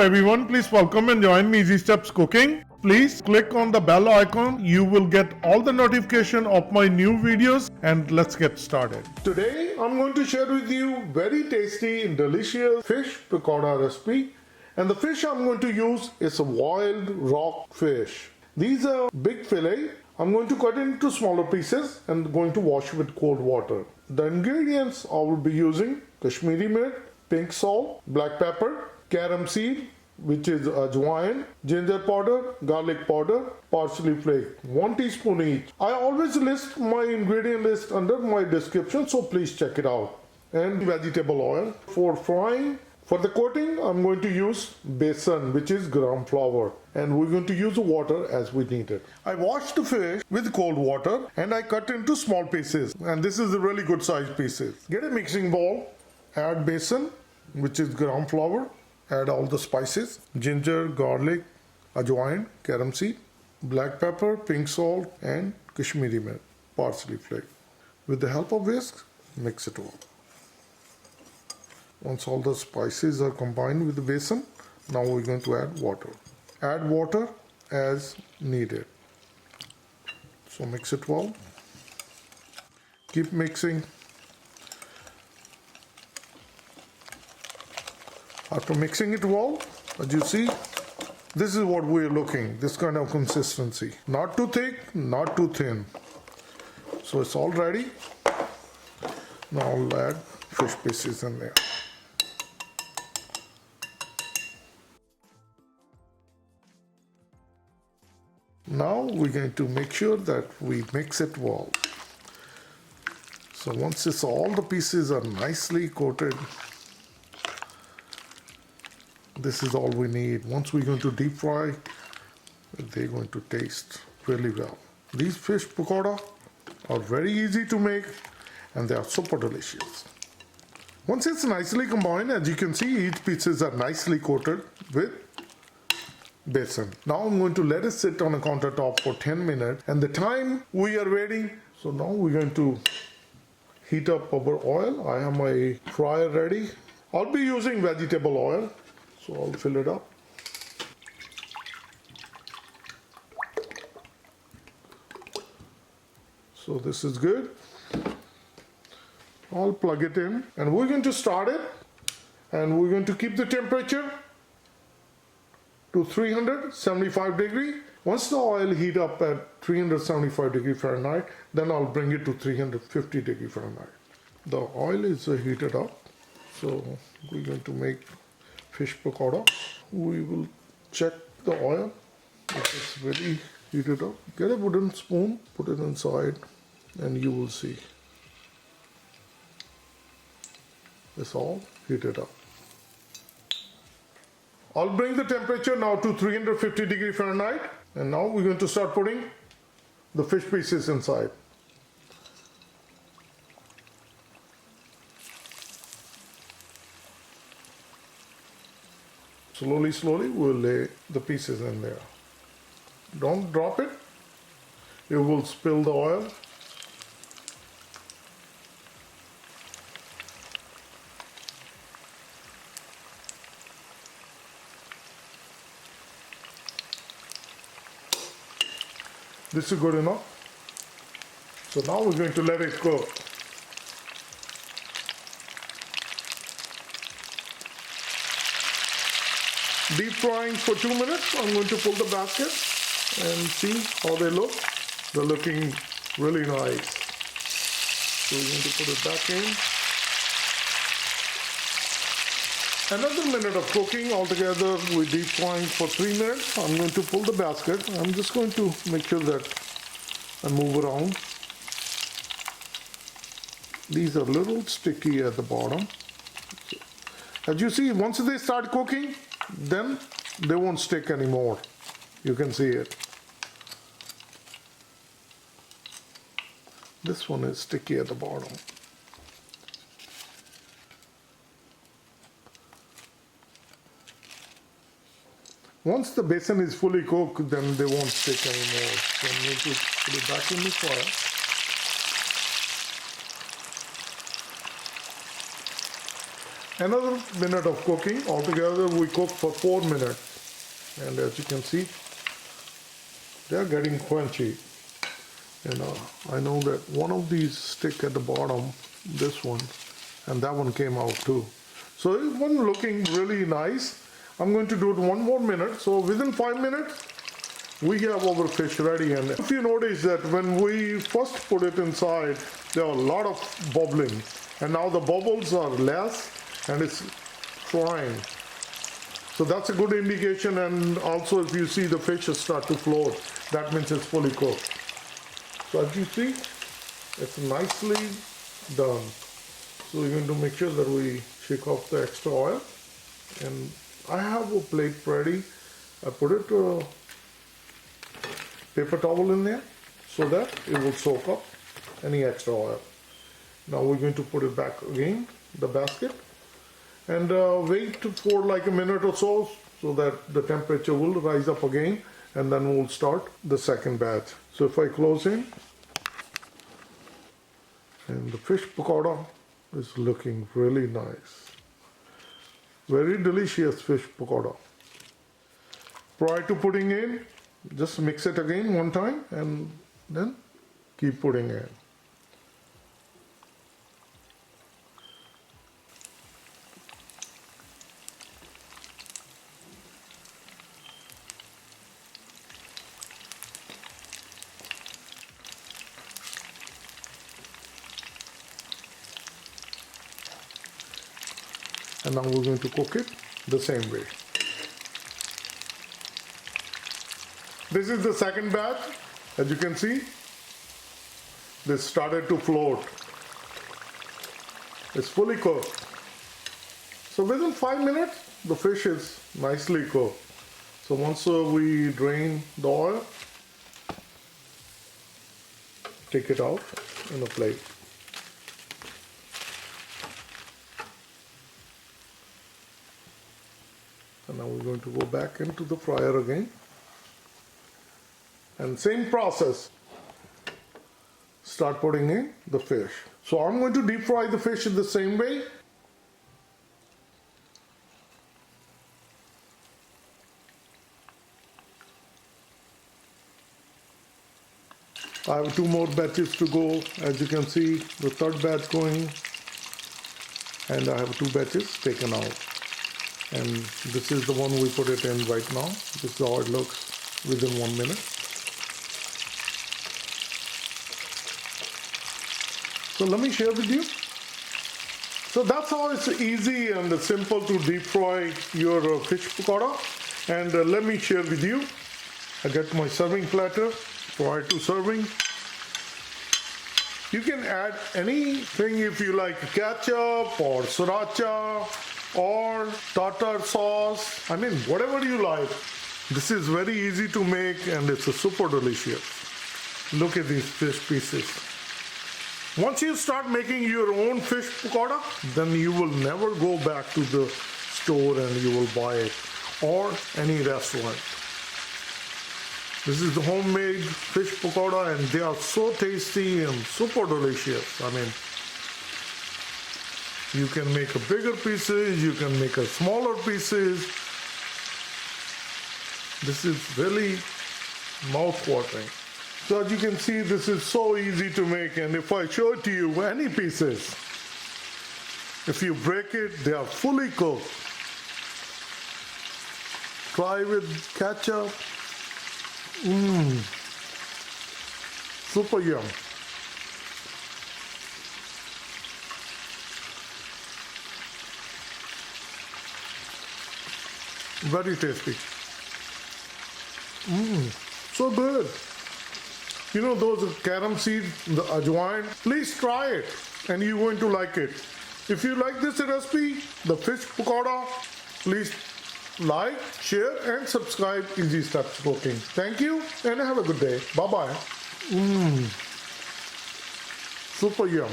everyone, please welcome and join me Easy Steps Cooking. Please click on the bell icon. You will get all the notification of my new videos, and let's get started. Today I'm going to share with you very tasty and delicious fish picoda recipe. And the fish I'm going to use is a wild rock fish. These are big fillet. I'm going to cut it into smaller pieces and going to wash with cold water. The ingredients I will be using: Kashmiri mirt, pink salt, black pepper, carom seed, which is ajwain, ginger powder, garlic powder, parsley flake, 1 teaspoon each. I always list my ingredient list under my description, so please check it out. And vegetable oil. For frying, for the coating, I'm going to use besan, which is gram flour, and we're going to use water as we need it. I washed the fish with cold water and I cut into small pieces, and this is a really good size pieces. Get a mixing bowl, add besan, which is gram flour, add all the spices: ginger, garlic, ajwain, carom seed, black pepper, pink salt, and Kashmiri mirt, parsley flake. With the help of whisk, mix it all. Once all the spices are combined with the besan, now we're going to add water. Add water as needed. So mix it well. Keep mixing. After mixing it well, as you see, this is what we're looking, this kind of consistency. Not too thick, not too thin. So it's all ready. Now I'll add fish pieces in there. Now we're going to make sure that we mix it well. So once all the pieces are nicely coated, this is all we need. Once we're going to deep fry, they're going to taste really well. These fish picoda are very easy to make, and they are super delicious. Once it's nicely combined, as you can see, each pieces are nicely coated with besan. Now I'm going to let it sit on a countertop for 10 minutes, and the time we are waiting, so now we're going to heat up our oil. I have my fryer ready. I'll be using vegetable oil. So I'll fill it up. So this is good. I'll plug it in, and we're going to start it, and we're going to keep the temperature to 375 degree. Once the oil heat up at 375 degree Fahrenheit, then I'll bring it to 350 degree Fahrenheit. The oil is heated up, so we're going to make fish picoda. We will check the oil if it's really heated up. Get a wooden spoon, put it inside, and you will see it's all heated up. I'll bring the temperature now to 350 degree Fahrenheit, and now we're going to start putting the fish pieces inside. Slowly, slowly, we'll lay the pieces in there. Don't drop it. You will spill the oil. This is good enough. So now we're going to let it cook. Deep frying for 2 minutes. I'm going to pull the basket and see how they look. They're looking really nice. So we're going to put it back in. Another minute of cooking altogether. We're deep frying for 3 minutes. I'm going to pull the basket. I'm just going to make sure that I move around. These are a little sticky at the bottom. As you see, once they start cooking, then they won't stick anymore. You can see it. This one is sticky at the bottom. Once the besan is fully cooked, then they won't stick anymore. So I'm going to put it back in the fire. Another minute of cooking. Altogether we cook for 4 minutes. And as you can see, they're getting crunchy. I know that one of these stick at the bottom, this one, and that one came out too. So this one looking really nice. I'm going to do it 1 more minute. So within 5 minutes, we have our fish ready. And if you notice that when we first put it inside, there are a lot of bubbling. And now the bubbles are less and it's frying. So that's a good indication. And also if you see the fish start to float, that means it's fully cooked. So as you see, it's nicely done. So we're going to make sure that we shake off the extra oil. And I have a plate ready. I put it paper towel in there so that it will soak up any extra oil. Now we're going to put it back again, the basket, and wait for like a minute or so that the temperature will rise up again, and then we'll start the second batch. So if I close in, and the fish pakoda is looking really nice. Very delicious fish pakoda. Prior to putting in, just mix it again one time and then keep putting in. And now we're going to cook it the same way. This is the second batch. As you can see, this started to float. It's fully cooked. So within 5 minutes, the fish is nicely cooked. So once we drain the oil, take it out in a plate. And now we're going to go back into the fryer again. And same process. Start putting in the fish. So I'm going to deep fry the fish in the same way. I have 2 more batches to go. As you can see, the third batch going. And I have 2 batches taken out. And this is the one we put it in right now. This is how it looks within 1 minute. So let me share with you. So that's how it's easy and simple to deep fry your fish pakoda. And let me share with you. I get my serving platter prior to serving. You can add anything if you like, ketchup or sriracha or tartar sauce. I mean, whatever you like. This is very easy to make and it's super delicious. Look at these fish pieces. Once you start making your own fish pakoda, then you will never go back to the store and you will buy it or any restaurant. This is the homemade fish pakoda and they are so tasty and super delicious. I mean, you can make a bigger pieces, you can make a smaller pieces. This is really mouth-watering. So as you can see, this is so easy to make, and if I show it to you, any pieces, if you break it, they are fully cooked. Try with ketchup. Super yum. Very tasty. So good. You know those carom seeds, the ajwain, please try it and you're going to like it. If you like this recipe, the fish pakoda, please like, share and subscribe Easy Steps Cooking. Thank you and have a good day. Bye-bye. Super yum.